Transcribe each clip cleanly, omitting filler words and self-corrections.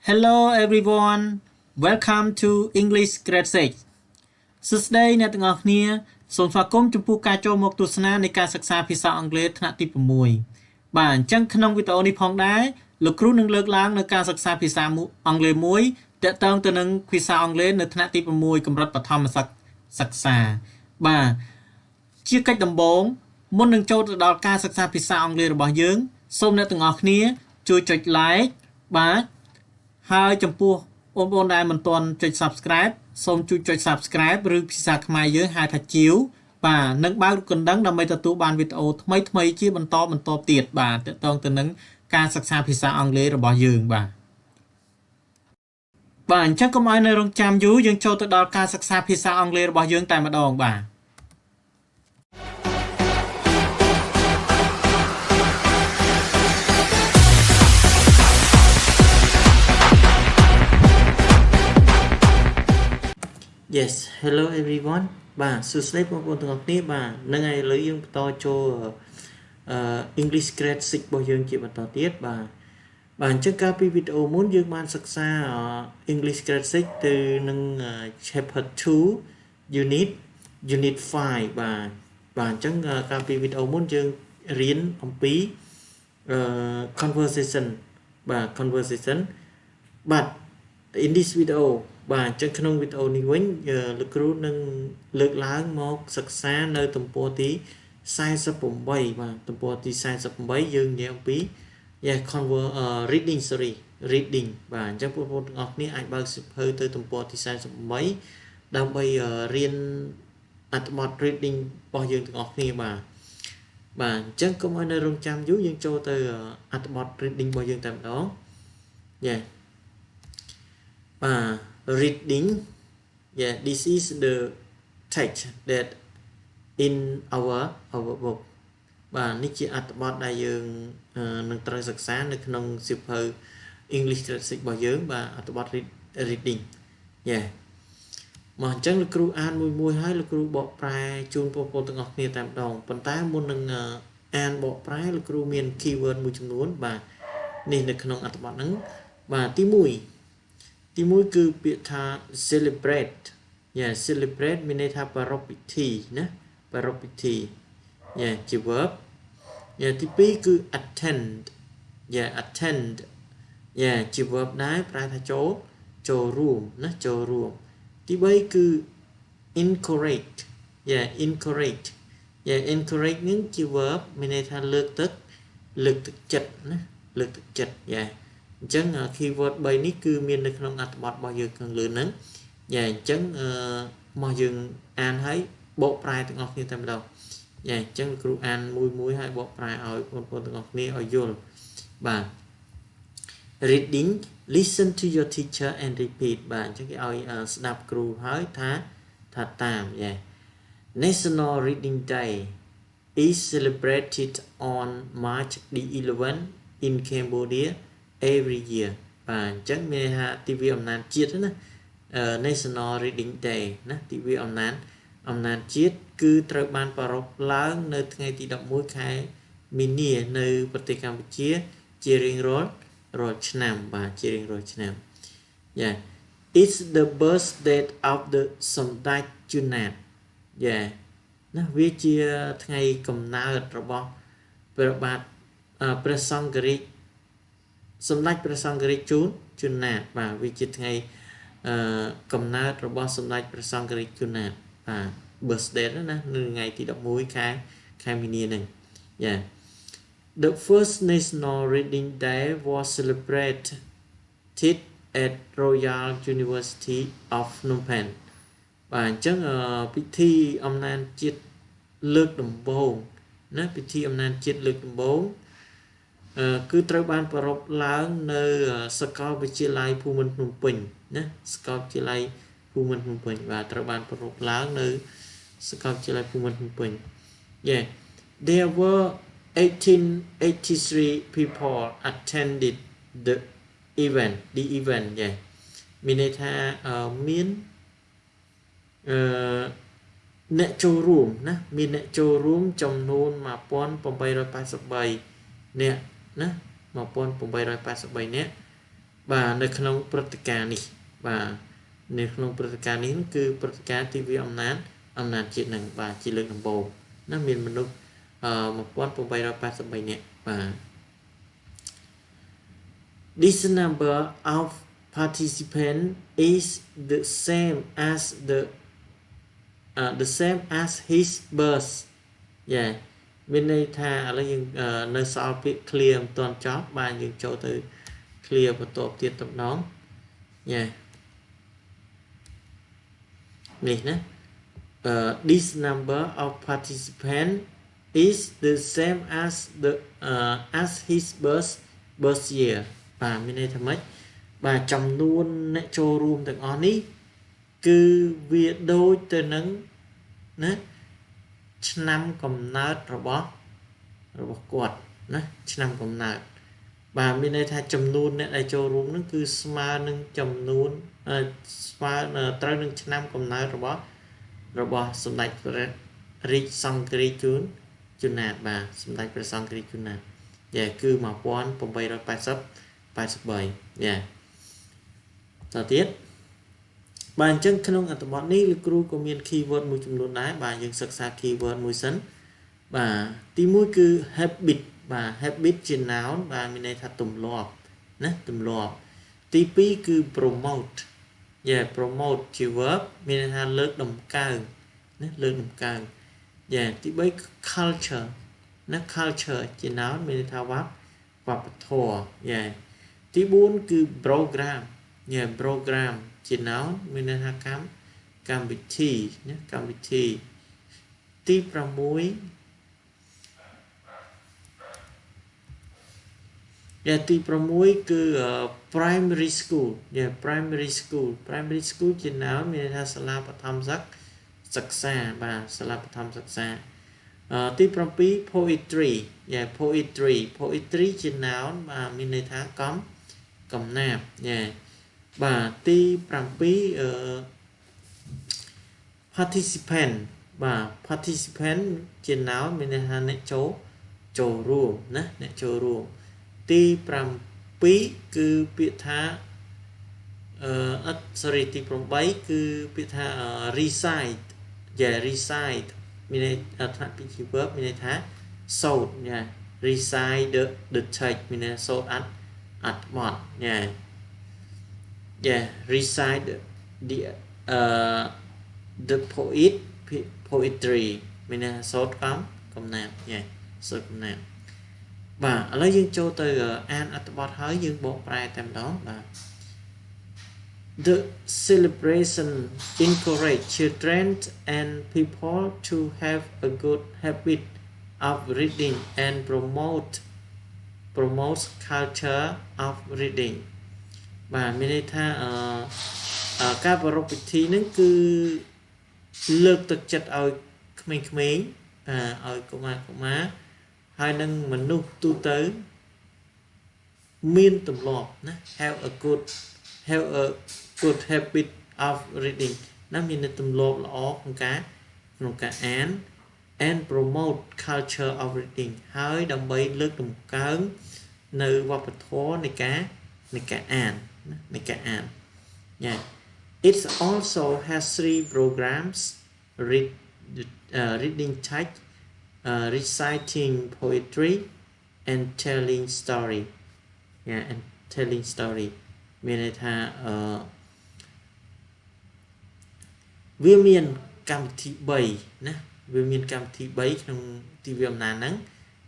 Hello everyone, welcome to English Grade 6. សួស្តីអ្នកទាំងអស់គ្នាសូមស្វាគមន៍ចំពោះការចូលមកទស្សនានៃការសិក្សាភាសាអង់គ្លេសថ្នាក់ទី6បាទអញ្ចឹងក្នុងវីដេអូនេះផងដែរលោកគ្រូនឹងលើកឡើងនៅការសិក្សាភាសាអង់គ្លេសមួយទាក់ទងទៅនឹងភាសាអង់គ្លេសនៅថ្នាក់ទី6កម្រិតបឋមសិក្សាបាទជាកិច្ចដំបូងមុននឹងចូលទៅដល់ការសិក្សាភាសាអង់គ្លេសរបស់យើងសូមអ្នកទាំងអស់គ្នាជួយចុច like បាទហើយចំពោះបងប្អូនដែលមិនទាន់ចុច Subscribe សូមជួយចុច Subscribe ឬភាសាខ្មែរយើងហៅថាជាវបាទនិងបើករូបកណ្ដឹងដើម្បីទទួលបានវីដេអូថ្មីៗជាបន្តទៀតបាទទាក់ទងទៅនឹងការសិក្សាភាសាអង់គ្លេសរបស់យើងបាទអញ្ចឹងកុំឲ្យនៅរង់ចាំយូរយើងចូលទៅដល់ការសិក្សាភាសាអង់គ្លេសរបស់យើងតែម្ដងបាទYes, hello everyone. បាទសួស្តីបងប្អូនទាំងអស់គ្នាបាទនឹងហើយឥឡូវយើងបន្តចូល English Grade 6របស់យើងជាបន្តទៀតបាទអញ្ចឹងកាលពីវីដេអូមុនយើងបានសិក្សា English Grade 6ទៅនឹង Ch2 Unit 5បាទអញ្ចឹងកាលពីវីដេអូមុនយើងរៀនអំពី conversation បាទ conversation but in this videoបាទអញ្ចឹងក្នុងវីដេអូនេះវិញលោកគ្រូនឹងលើកឡើងមកសិក្សានៅទំព័រទី48បាទទំព័រទី48យើងនិយាយអំពី reading បាទអញ្ចឹងបងប្អូនទាំងអស់គ្នាអាចបើកសៀវភៅទៅទំព័រទី48ដើម្បីរៀនអត្ថបទ reading របស់យើងទាំងអស់គ្នាបាទអញ្ចឹងកុំឲ្យនៅរង់ចាំយូរយើងចូលទៅអត្ថបទ reading របស់យើងតែម្ដងreading this is the text that in our book បាទនេះជាអត្ថបទដែលយើងនឹងត្រូវសិក្សានៅក្នុងសៀវភៅ English Grade 6របស់យើងបាទអត្ថបទ reading មកអញ្ចឹងលោកគ្រូអានមួយហើយលោកគ្រូបកប្រែជូនបងប្អូនទាំងអស់គ្នាតែម្ដងប៉ុន្តែមុននឹងអានបកប្រែលោកគ្រូមាន keyword មួយចំនួនបាទនេះនៅក្នុងអត្ថបទហ្នឹងបាទទី1គឺពាក្យថា celebrate celebrate មានន័យថាប្រារព្ធពិធីណាប្រារព្ធពិធីជា verb ទី2គឺ attend attend ជា verb ដែរប្រែថាចូលរួមណាចូលរួមទី3គឺ encourage encourage នេះជា verb មានន័យថាលើកទឹកចិត្តណាលើកទឹកចិត្តអញ្ចឹង keyword 3នេះគឺមាននៅក្នុងអត្ថបទរបស់យើងខាងលើហ្នឹងអញ្ចឹងមកយើងអានហើយបកប្រែទាំងអស់គ្នាតែម្ដងអញ្ចឹងគ្រូអានមួយហើយបកប្រែឲ្យបងប្អូនទាំងអស់គ្នាឲ្យយល់បាទ reading listen to your teacher and repeat បាទអញ្ចឹងគេឲ្យស្ដាប់គ្រូហើយថាតាម National Reading Day is celebrated on March the 11th in Cambodia every year បាទអញ្ចឹងមានន័យថាទិវាអំណាចជាតិណា National Reading Day ណាទិវាអំណាចជាតិគឺត្រូវបានប្រារព្ធឡើងនៅថ្ងៃទី11ខែមីនានៅប្រទេសកម្ពុជាជារៀងរាល់ឆ្នាំបាទជារៀងរាល់ឆ្នាំIt's the birthday of the សម្ដេចជួនណាតណាវាជាថ្ងៃកំណើតរបស់ព្រះបាទព្រះសង្ឃរាជសម្ដេចព្រះសង្ឃរាជជួនណាតបាទវាជាថ្ងៃកំណើតរបស់សម្ដេចព្រះសង្ឃរាជជួនណាតបាទ birthday ណានៅថ្ងៃទី11ខែមីនាហ្នឹងThe first National Reading Day was celebrated at Royal University of Phnom Penh បាទអញ្ចឹងពិធីអំណាចជាតិលើកដំបូងណាពិធីអំណាចជាតិលើកដំបូងគឺត្រូវបានប្រារព្ធឡើងនៅសាកលវិទ្យាល័យភូមិន្ទភ្នំពេញណាសាកលវិទ្យាល័យភូមិន្ទភ្នំពេញបាទត្រូវបានប្រារព្ធឡើងនៅសាកលវិទ្យាល័យភូមិន្ទភ្នំពេញThere were 1883 people attended the event មានន័យថាមានអ្នកចូលរួមណាមានអ្នកចូលរួមចំនួន 1883 នាក់ណា 1883 នាក់ bà nơi khung proteka này bà nơi khung proteka này cứ proteka TV âm nát chuyện năng bà chỉ lực đồng bộ nó miền mình lúc một quán phong bay ra ba sắp bay nè bà this number of participants is the same as the same as his birth yeah bên đây tha là những nơi sau bị clear toàn chót ba những chỗ từ clear và tổ tiên tập nón yeah này nè this number of participants is the same as his birth year và bên đây thầm mấy và trong luôn nè cho room từng on ý cứ việc đôi từ nắng nè năm cầm nát rồi bỏ quạt nè năm cầm nát và bên đây thay chấm luôn nè đây cho room nó cứ smart nâng chấm luôn smart tới nâng năm cầm nát rồi bỏ sum đại rich song kri chun nạt và sum đại song kri chun nạt dạ cứ mà quan phòng bay ra bài sắp bảy dạต่อទៀតបាទអញ្ចឹងក្នុងអត្ថបទនេះលោកគ្រូក៏មាន keyword មួយចំនួនដែរបាទយើងសិក្សា keyword មួយសិនបាទទី1គឺ habit បាទ habit ជា noun បាទមានន័យថាទម្លាប់ណាទម្លាប់ទី2គឺ promote promote ជា verb មានន័យថាលើកតម្កើងណាលើកតម្កើងទី3គឺ culture ណា culture ជា noun មានន័យថាវប្បធម៌ទី4គឺ program program ជា noun មានន័យថាកម្មវិធីណាកម្មវិធីទី6ទី6គឺ primary school primary school ជា noun មានន័យថាសាលាបឋមសិក្សាបាទសាលាបឋមសិក្សាទី7 poetry poetry ជា noun បាទមានន័យថាកំណាព្យបាទទី7participant បាទ participant ជា noun មានន័យថាអ្នកចូលរួមណាអ្នកចូលរួមទី7គឺពាក្យថាsorry ទី8គឺពាក្យថា recite recite មានន័យថាពីជា verb មានន័យថាសូត្រrecite the text មានន័យសូត្រអត្ថបទrecite the poetry មានន័យសូត្រកំណាព្យសូត្រកំណាព្យបាទឥឡូវយើងចូលទៅអានអត្ថបទហើយយើងបកប្រែតែម្ដងបាទ The celebration encourage children and people to have a good habit of reading and promotes culture of reading បាទមានន័យថាការប្រារព្ធពិធីហ្នឹងគឺលើកទឹកចិត្តឲ្យក្មេងៗឲ្យកុមារហើយនឹងមនុស្សទូទៅមានទម្លាប់ណា have a good habit of reading ណាមានទម្លាប់ល្អក្នុងការអាន and promote culture of reading ហើយដើម្បីលើកតម្កើងនៅវប្បធម៌នៃការអានIt also has 3 programs reading text reciting poetry and telling story and telling story មានន័យថាវាមានកម្មវិធី3ណាវាមានកម្មវិធី3ក្នុងទីវាអំណាចហ្នឹង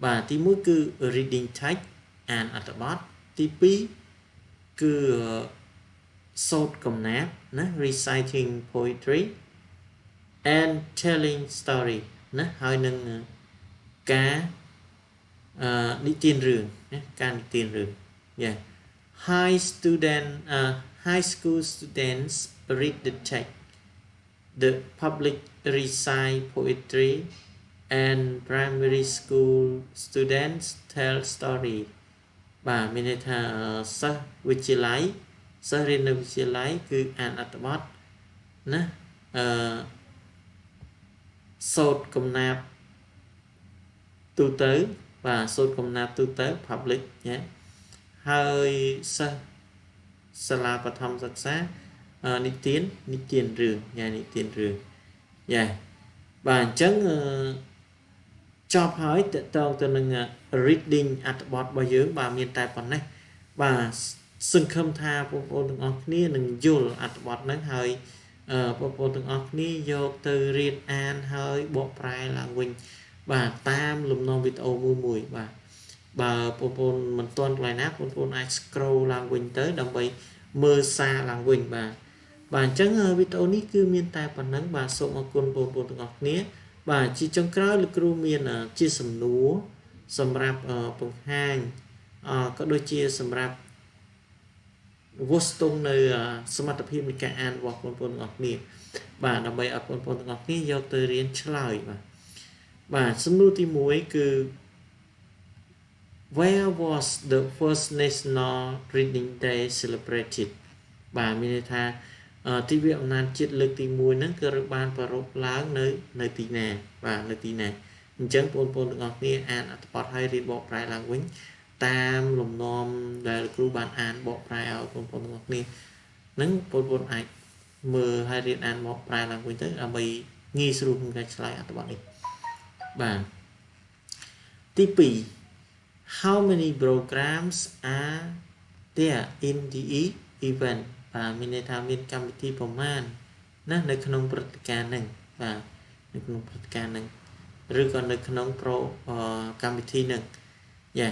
បាទទី1គឺ reading text អានអត្ថបទទី2គឺសូត្រកំណាព្យណា reciting poetry and telling story ណាហើយនឹងការនិទានរឿងណាការនិទានរឿងhigh school students read the text the public recite poetry and primary school students tell story បាទមានន័យថាសិស្សវិទ្យាល័យសិស្សរៀននៅវិទ្យាល័យគឺអានអត្ថបទណាសូត្រកំណាព្យទូទៅបាទសូត្រកំណាព្យទូទៅ public ហើយសិស្ស សាលាបឋមសិក្សានិទានរឿងយ៉ានិទានរឿងយ៉ាបាទអញ្ចឹងចប់ហើយតទៅនឹង reading អត្ថបទរបស់យើងបាទមានតែប៉ុណ្ណេះបាទសង្ឃឹមថាបងប្អូនទាំងអស់គ្នានឹងយល់អត្ថបទហ្នឹងហើយបងប្អូនទាំងអស់គ្នាយកទៅរៀនអានហើយបកប្រែឡើងវិញបាទតាមលំនាំវីដេអូមួយបាទបើបងប្អូនមិនទាន់កន្លែងណាបងប្អូនអាច scroll ឡើងវិញទៅដើម្បីមើលសារឡើងវិញបាទអញ្ចឹងវីដេអូនេះគឺមានតែប៉ុណ្្នឹងបាទសូមអរគុណបងប្អូនទាំងអស់គ្នាបាទជាចុងក្រោយលោកគ្រូមានជាសំណួរសម្រាប់បង្ហាញក៏ដូចជាសម្រាប់វាស់ស្ទង់នៅសមត្ថភាពនៃការអានរបស់បងប្អូនទាំងអស់គ្នាបាទដើម្បីឲ្យបងប្អូនទាំងអស់គ្នាយកទៅរៀនឆ្លើយបាទសំណួរទី1គឺ Where was the first National Reading Day celebrated បាទមានន័យថាទិវាអំណាចជាតិលើកទី1ហ្នឹងគឺបានប្រារព្ធឡើងនៅទីណាបាទនៅទីណាអញ្ចឹងបងប្អូនទាំងអស់គ្នាអានអត្ថបទហើយរៀនបកប្រែឡើងវិញតាមលំនាំដែលគ្រូបានអានបកប្រែឲ្យបងប្អូនទាំងអស់គ្នាហ្នឹងបងប្អូនអាចមើលហើយរៀនអានបកប្រែឡើងវិញទៅដើម្បីងាយស្រួលក្នុងការឆ្លើយអត្ថបទនេះបាទទី2 How many programs are there in the event បាទមានន័យថាមានកម្មវិធីប្រមាណណានៅក្នុងព្រឹត្តិការណ៍ហ្នឹងបាទនៅក្នុងព្រឹត្តិការណ៍ហ្នឹងឬក៏នៅក្នុងកម្មវិធីហ្នឹងយ៉ា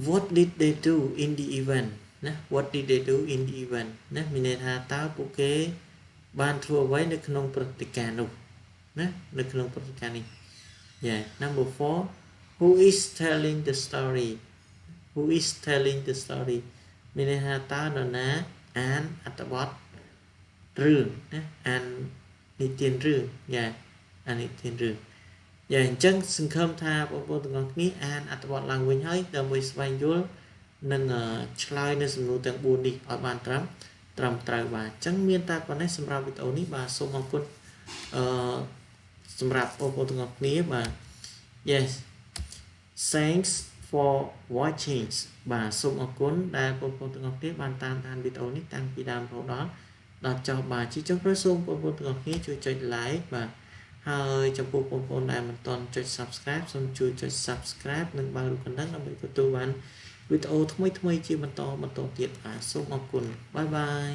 what did they do in the event ណា what did they do in the event ណាមានន័យថាតើពួកគេបានធ្វើអ្វីនៅក្នុងព្រឹត្តិការណ៍នោះណានៅក្នុងព្រឹត្តិការណ៍នេះយ៉ា number 4 who is telling the story មានន័យថាតើនរណាអានអត្ថបទរឿងណាអាននិទានរឿងយ៉ាអាននិទានរឿងយ៉ាអញ្ចឹងសង្ឃឹមថាបងប្អូនទាំងអស់គ្នាអានអត្ថបទឡើងវិញហើយដើម្បីស្វែងយល់និងឆ្លើយនៅសំណួរទាំង4នេះឲ្យបានត្រឹមត្រូវបាទអញ្ចឹងមានតែប៉ុណ្ណេះសម្រាប់វីដេអូនេះបាទសូមអរគុណសម្រាប់បងប្អូនទាំងអស់គ្នាបាទ yes thanks for watching បាទសូមអរគុណដែលបងប្អូនទាំងអស់គ្នាបានតាមដានវីដេអូនេះតាំងពីដើមរហូតដល់ចប់បាទជាចុងក្រោយសូមបងប្អូនទាំងអស់គ្នាជួយចុច like បាទហើយចំពោះបងប្អូនដែលមិនទាន់ចុច subscribe សូមជួយចុច subscribe និងបើករូបកណ្ដឹងដើម្បីទទួលបានវីដេអូថ្មីជាបន្តទៀតបាទសូមអរគុណបាយបាយ